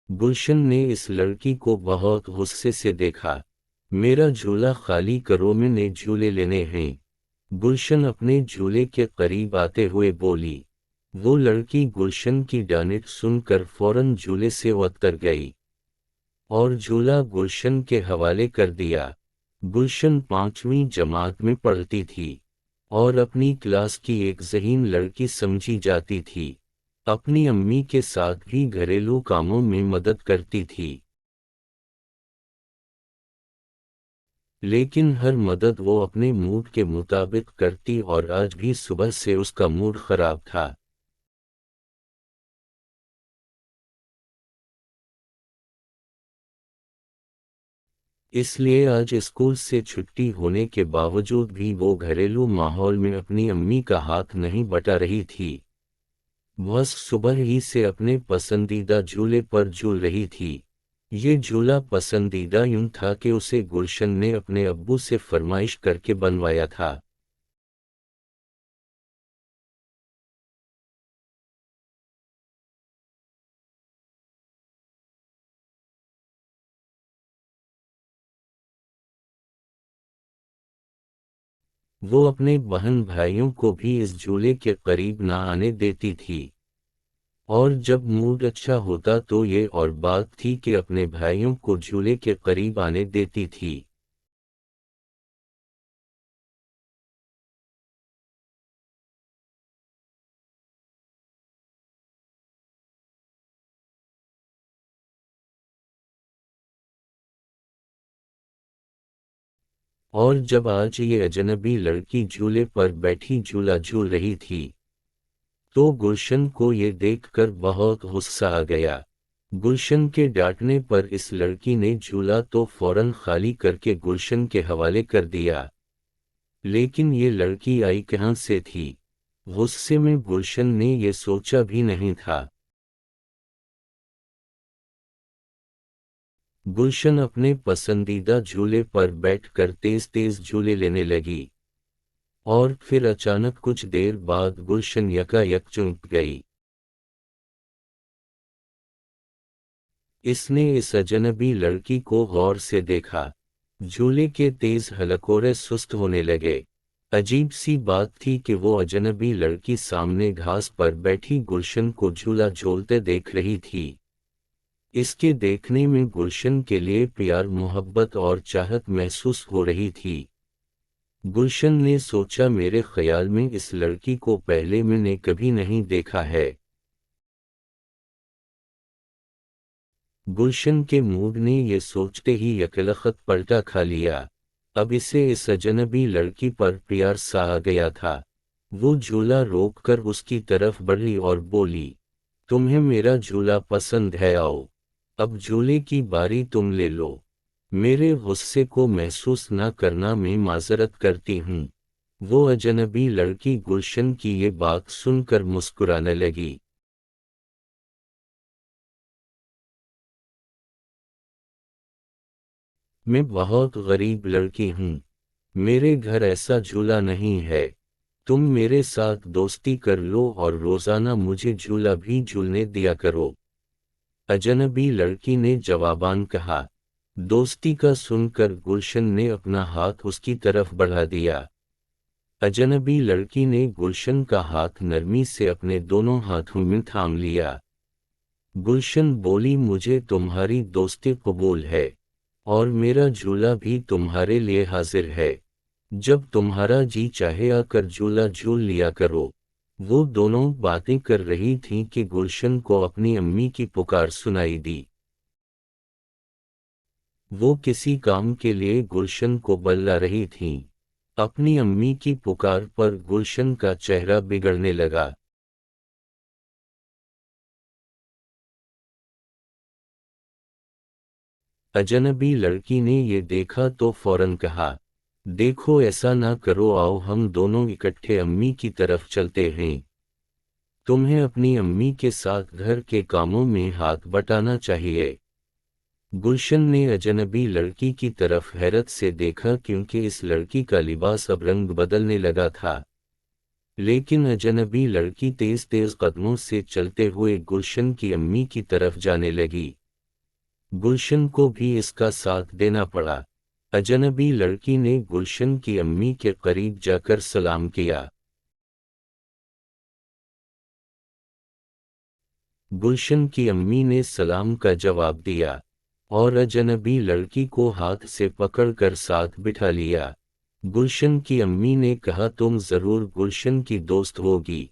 गुलशन ने इस लड़की को बहुत गुस्से से देखा। मेरा झूला खाली करो, मैंने झूले लेने हैं। गुलशन अपने झूले के करीब आते हुए बोली। वो लड़की गुलशन की डांट सुनकर फौरन झूले से उतर गई और झूला गुलशन के हवाले कर दिया। गुलशन 5वीं जमात में पढ़ती थी और अपनी क्लास की एक ज़हीन लड़की समझी जाती थी। अपनी अम्मी के साथ भी घरेलू कामों में मदद करती थी, लेकिन हर मदद वो अपने मूड के मुताबिक करती और आज भी सुबह से उसका मूड खराब था। इसलिए आज स्कूल से छुट्टी होने के बावजूद भी वो घरेलू माहौल में अपनी अम्मी का हाथ नहीं बटा रही थी। बस सुबह ही से अपने पसंदीदा झूले पर झूल रही थी। ये झूला पसंदीदा यूं था कि उसे गुलशन ने अपने अब्बू से फरमाइश करके बनवाया था। वो अपने बहन भाइयों को भी इस झूले के करीब ना आने देती थी, और जब मूड अच्छा होता तो ये और बात थी कि अपने भाइयों को झूले के करीब आने देती थी। और जब आज ये अजनबी लड़की झूले पर बैठी झूला झूल रही थी, तो गुलशन को ये देखकर बहुत गुस्सा आ गया। गुलशन के डांटने पर इस लड़की ने झूला तो फौरन खाली करके गुलशन के हवाले कर दिया, लेकिन ये लड़की आई कहाँ से थी? गुस्से में गुलशन ने ये सोचा भी नहीं था। गुलशन अपने पसंदीदा झूले पर बैठकर तेज तेज झूले लेने लगी, और फिर अचानक कुछ देर बाद गुलशन यकायक चौंक गई। इसने इस अजनबी लड़की को गौर से देखा। झूले के तेज हलकोरे सुस्त होने लगे। अजीब सी बात थी कि वो अजनबी लड़की सामने घास पर बैठी गुलशन को झूला झूलते देख रही थी। इसके देखने में गुलशन के लिए प्यार, मोहब्बत और चाहत महसूस हो रही थी। गुलशन ने सोचा, मेरे ख्याल में इस लड़की को पहले मैंने कभी नहीं देखा है। गुलशन के मूड ने ये सोचते ही यकलखत पलटा खा लिया। अब इसे इस अजनबी लड़की पर प्यार सा आ गया था। वो झूला रोककर उसकी तरफ बढ़ी और बोली, तुम्हें मेरा झूला पसंद है, आओ अब झूले की बारी तुम ले लो। मेरे गुस्से को महसूस न करना, मैं माजरत करती हूँ। वो अजनबी लड़की गुलशन की ये बात सुनकर मुस्कुराने लगी। मैं बहुत गरीब लड़की हूँ, मेरे घर ऐसा झूला नहीं है। तुम मेरे साथ दोस्ती कर लो और रोजाना मुझे झूला भी झूलने दिया करो। अजनबी लड़की ने जवाबान कहा। दोस्ती का सुनकर गुलशन ने अपना हाथ उसकी तरफ बढ़ा दिया। अजनबी लड़की ने गुलशन का हाथ नरमी से अपने दोनों हाथों में थाम लिया। गुलशन बोली, मुझे तुम्हारी दोस्ती कबूल है और मेरा झूला भी तुम्हारे लिए हाजिर है। जब तुम्हारा जी चाहे आकर झूला झूल लिया करो। वो दोनों बातें कर रही थीं कि गुलशन को अपनी अम्मी की पुकार सुनाई दी। वो किसी काम के लिए गुलशन को बुला रही थीं। अपनी अम्मी की पुकार पर गुलशन का चेहरा बिगड़ने लगा। अजनबी लड़की ने ये देखा तो फौरन कहा, देखो ऐसा ना करो, आओ हम दोनों इकट्ठे अम्मी की तरफ चलते हैं। तुम्हें अपनी अम्मी के साथ घर के कामों में हाथ बटाना चाहिए। गुलशन ने अजनबी लड़की की तरफ हैरत से देखा, क्योंकि इस लड़की का लिबास अब रंग बदलने लगा था। लेकिन अजनबी लड़की तेज तेज कदमों से चलते हुए गुलशन की अम्मी की तरफ जाने लगी। गुलशन को भी इसका साथ देना पड़ा। अजनबी लड़की ने गुलशन की अम्मी के करीब जाकर सलाम किया। गुलशन की अम्मी ने सलाम का जवाब दिया और अजनबी लड़की को हाथ से पकड़कर साथ बिठा लिया। गुलशन की अम्मी ने कहा, तुम जरूर गुलशन की दोस्त होगी।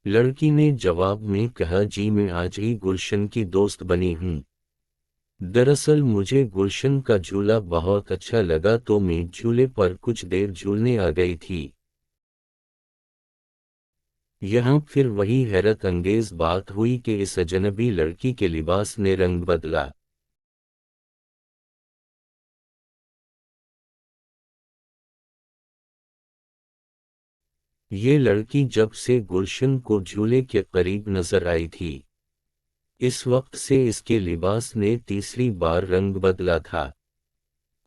लड़की ने जवाब में कहा, जी मैं आज ही गुलशन की दोस्त बनी हूँ। दरअसल मुझे गुलशन का झूला बहुत अच्छा लगा तो मैं झूले पर कुछ देर झूलने आ गई थी। यहाँ फिर वही हैरत अंगेज बात हुई कि इस अजनबी लड़की के लिबास ने रंग बदला। ये लड़की जब से गुलशन को झूले के करीब नजर आई थी, इस वक्त से इसके लिबास ने तीसरी बार रंग बदला था।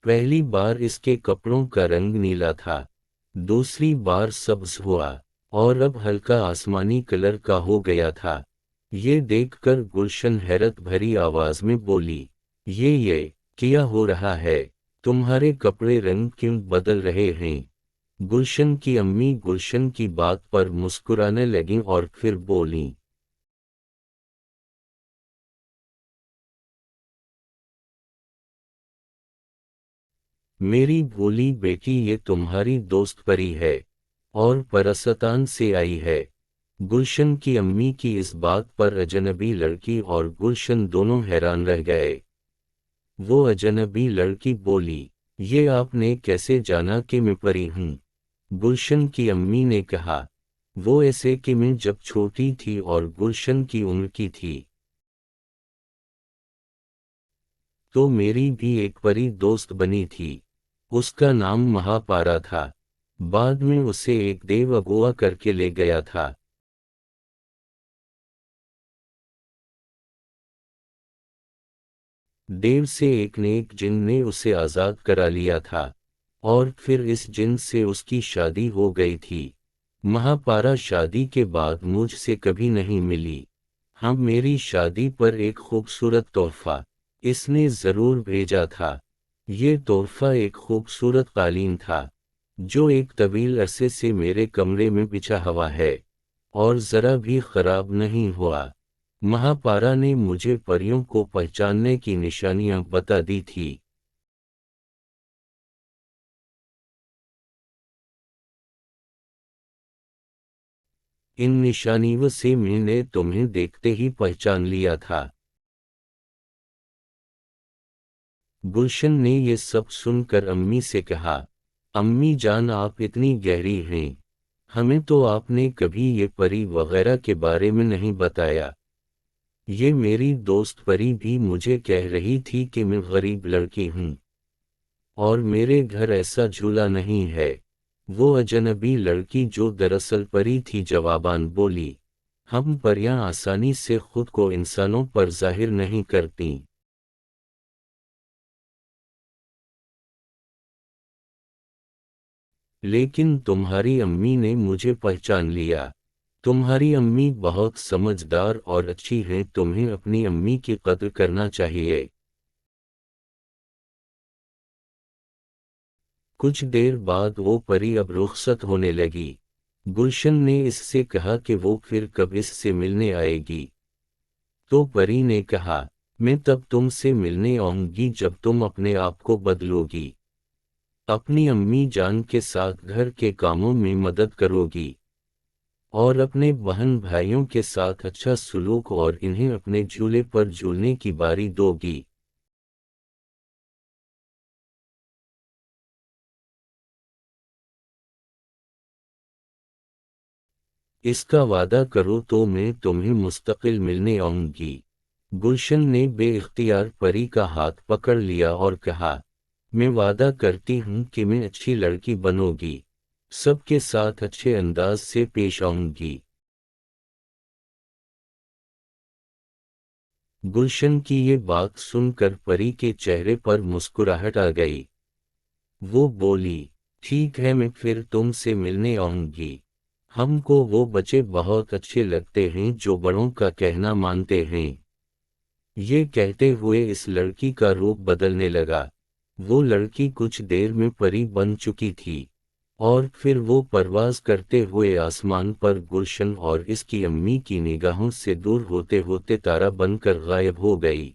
पहली बार इसके कपड़ों का रंग नीला था, दूसरी बार सब्ज हुआ और अब हल्का आसमानी कलर का हो गया था। ये देखकर गुलशन हैरत भरी आवाज में बोली, ये क्या हो रहा है? तुम्हारे कपड़े रंग क्यों बदल रहे हैं? गुलशन की अम्मी गुलशन की बात पर मुस्कुराने लगीं और फिर बोलीं, मेरी भोली बेटी, ये तुम्हारी दोस्त परी है और परसतान से आई है। गुलशन की अम्मी की इस बात पर अजनबी लड़की और गुलशन दोनों हैरान रह गए। वो अजनबी लड़की बोली, ये आपने कैसे जाना कि मैं परी हूँ? गुलशन की अम्मी ने कहा, वो ऐसे कि मैं जब छोटी थी और गुलशन की उम्र की थी तो मेरी भी एक परी दोस्त बनी थी। उसका नाम महापारा था। बाद में उसे एक देव अगवा करके ले गया था। देव से एक नेक जिन ने उसे आजाद करा लिया था और फिर इस जिन से उसकी शादी हो गई थी। महापारा शादी के बाद मुझसे कभी नहीं मिली। हाँ, मेरी शादी पर एक खूबसूरत तोहफा इसने जरूर भेजा था। ये तोहफा एक खूबसूरत कालीन था जो एक तवील अरसे से मेरे कमरे में बिछा हुआ है और जरा भी खराब नहीं हुआ। महापारा ने मुझे परियों को पहचानने की निशानियां बता दी थी। इन निशानियों से मैंने तुम्हें देखते ही पहचान लिया था। गुलशन ने ये सब सुनकर अम्मी से कहा, अम्मी जान, आप इतनी गहरी हैं, हमें तो आपने कभी ये परी वगैरह के बारे में नहीं बताया। ये मेरी दोस्त परी भी मुझे कह रही थी कि मैं गरीब लड़की हूँ और मेरे घर ऐसा झूला नहीं है। वो अजनबी लड़की जो दरअसल परी थी जवाबान बोली, हम परियां आसानी से खुद को इंसानों पर जाहिर नहीं करती। लेकिन तुम्हारी अम्मी ने मुझे पहचान लिया। तुम्हारी अम्मी बहुत समझदार और अच्छी है, तुम्हें अपनी अम्मी की कद्र करना चाहिए। कुछ देर बाद वो परी अब रुखसत होने लगी। गुलशन ने इससे कहा कि वो फिर कब इससे मिलने आएगी। तो परी ने कहा, मैं तब तुमसे मिलने आऊंगी जब तुम अपने आप को बदलोगी, अपनी अम्मी जान के साथ घर के कामों में मदद करोगी और अपने बहन भाइयों के साथ अच्छा सुलूक और इन्हें अपने झूले पर झूलने की बारी दोगी। इसका वादा करो तो मैं तुम्हें मुस्तकिल मिलने आऊंगी। गुलशन ने बेइख्तियार परी का हाथ पकड़ लिया और कहा, मैं वादा करती हूँ कि मैं अच्छी लड़की बनूंगी, सबके साथ अच्छे अंदाज से पेश आऊंगी। गुलशन की ये बात सुनकर परी के चेहरे पर मुस्कुराहट आ गई। वो बोली, ठीक है, मैं फिर तुमसे मिलने आऊंगी। हमको वो बच्चे बहुत अच्छे लगते हैं जो बड़ों का कहना मानते हैं। ये कहते हुए इस लड़की का रूप बदलने लगा। वो लड़की कुछ देर में परी बन चुकी थी और फिर वो परवाज़ करते हुए आसमान पर गुलशन और इसकी अम्मी की निगाहों से दूर होते होते तारा बनकर गायब हो गई।